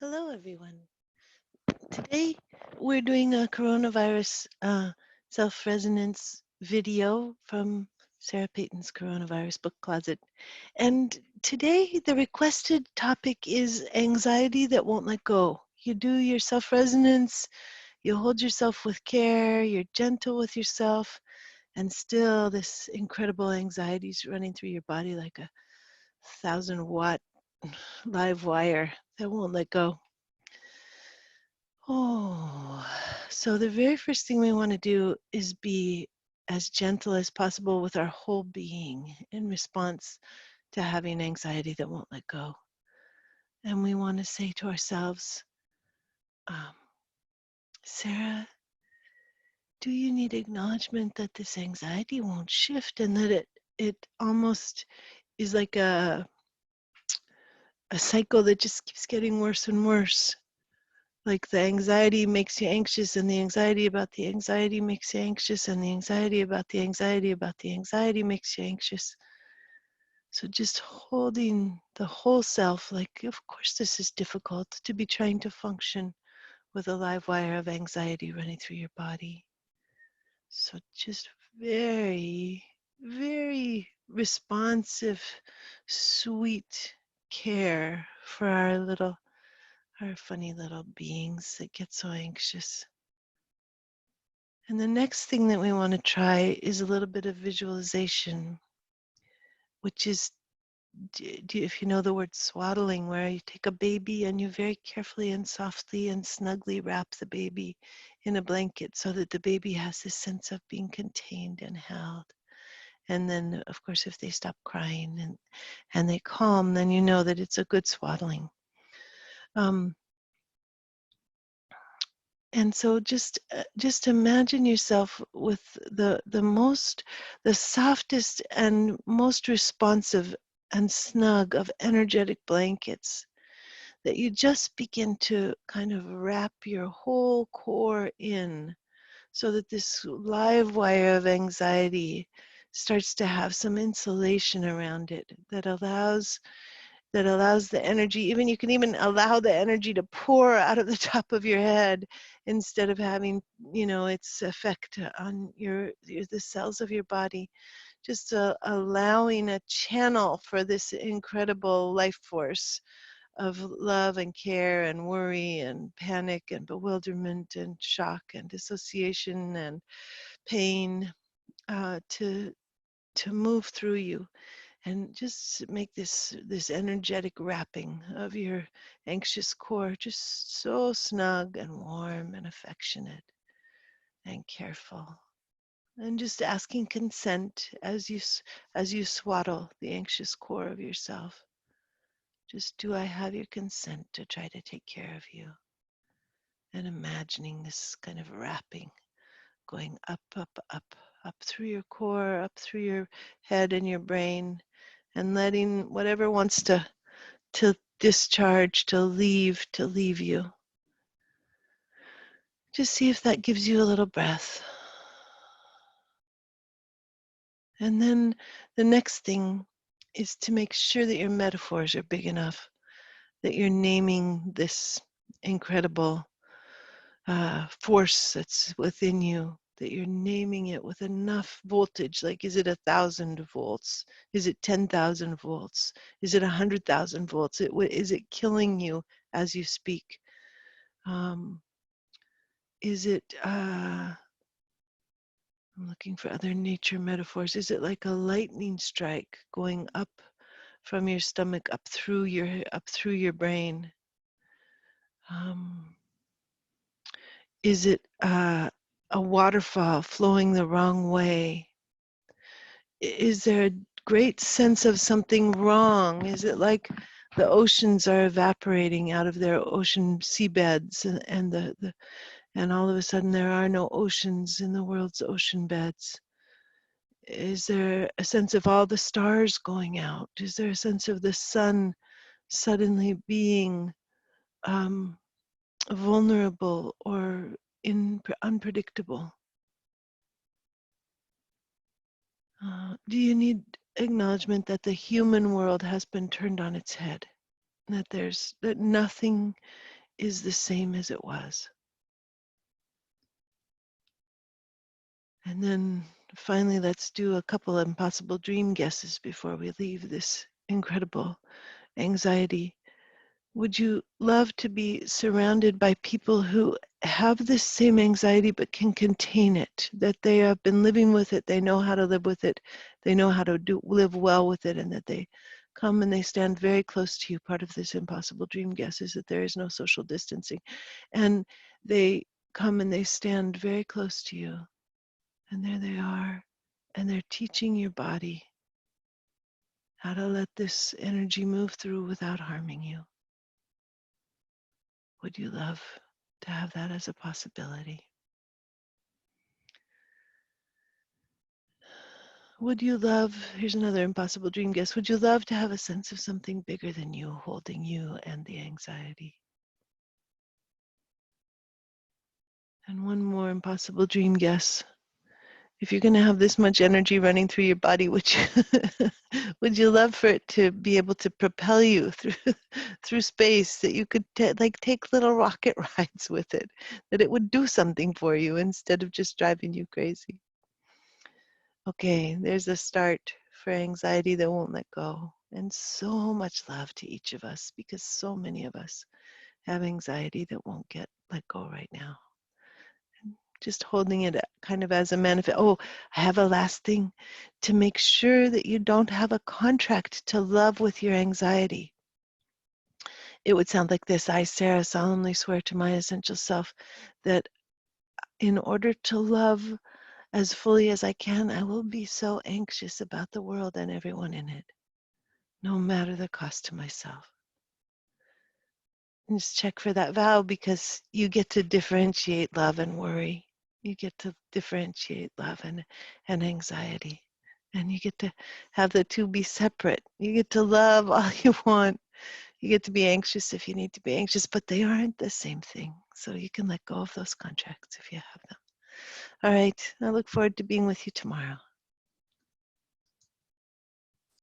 Hello, everyone. Today we're doing a coronavirus self-resonance video from Sarah Payton's Coronavirus Book Closet. And today the requested topic is anxiety that won't let go. You do your self-resonance, you hold yourself with care, you're gentle with yourself, and still this incredible anxiety is running through your body like a 1,000-watt live wire that won't let go. Oh, so the very first thing we want to do is be as gentle as possible with our whole being in response to having anxiety that won't let go. And we want to say to ourselves, um, Sarah, do you need acknowledgement that this anxiety won't shift and that it almost is like a cycle that just keeps getting worse and worse? Like the anxiety makes you anxious, and the anxiety about the anxiety makes you anxious, and the anxiety about the anxiety about the anxiety makes you anxious. So just holding the whole self, like, of course, this is difficult to be trying to function with a live wire of anxiety running through your body. So just very, very responsive, sweet care for our funny little beings that get so anxious. And the next thing that we want to try is a little bit of visualization, which is, if you know the word swaddling, where you take a baby and you very carefully and softly and snugly wrap the baby in a blanket so that the baby has this sense of being contained and held. And then, of course, if they stop crying and they calm, then you know that it's a good swaddling. And so just imagine yourself with the softest and most responsive and snug of energetic blankets that you just begin to kind of wrap your whole core in, so that this live wire of anxiety starts to have some insulation around it that allows the energy, even you can even allow the energy to pour out of the top of your head instead of having, its effect on the cells of your body. Just allowing a channel for this incredible life force of love and care and worry and panic and bewilderment and shock and dissociation and pain to move through you, and just make this energetic wrapping of your anxious core just so snug and warm and affectionate and careful, and just asking consent as you swaddle the anxious core of yourself. Just, do I have your consent to try to take care of you? And imagining this kind of wrapping going up, up, up, up through your core, up through your head and your brain, and letting whatever wants to discharge, to leave you. Just see if that gives you a little breath. And then the next thing is to make sure that your metaphors are big enough, that you're naming this incredible force that's within you, that you're naming it with enough voltage. Like, is it 1,000 volts? Is it 10,000 volts? Is it 100,000 volts? Is it killing you as you speak? Is it, I'm looking for other nature metaphors. Is it like a lightning strike going up from your stomach up through your brain? Is it a waterfall flowing the wrong way? Is there a great sense of something wrong? Is it like the oceans are evaporating out of their ocean seabeds, and all of a sudden there are no oceans in the world's ocean beds? Is there a sense of all the stars going out? Is there a sense of the sun suddenly being vulnerable or unpredictable? Do you need acknowledgement that the human world has been turned on its head? that nothing is the same as it was. And then finally, let's do a couple of impossible dream guesses before we leave this incredible anxiety. Would you love to be surrounded by people who have this same anxiety but can contain it, that they have been living with it, they know how to live with it, they know how to live well with it, and that they come and they stand very close to you? Part of this impossible dream guess is that there is no social distancing. And they come and they stand very close to you. And there they are. And they're teaching your body how to let this energy move through without harming you. Would you love to have that as a possibility? Would you love, here's another impossible dream guess, would you love to have a sense of something bigger than you holding you and the anxiety? And one more impossible dream guess. If you're going to have this much energy running through your body, would you love for it to be able to propel you through space, that you could take little rocket rides with it, that it would do something for you instead of just driving you crazy? Okay, there's a start for anxiety that won't let go. And so much love to each of us, because so many of us have anxiety that won't get let go right now. And just holding it kind of as a manifest. Oh, I have a last thing to make sure that you don't have a contract to love with your anxiety. It would sound like this: I, Sarah, solemnly swear to my essential self that in order to love as fully as I can, I will be so anxious about the world and everyone in it, no matter the cost to myself. And just check for that vow, because you get to differentiate love and worry. You get to differentiate love and anxiety. And you get to have the two be separate. You get to love all you want. You get to be anxious if you need to be anxious, but they aren't the same thing. So you can let go of those contracts if you have them. All right. I look forward to being with you tomorrow.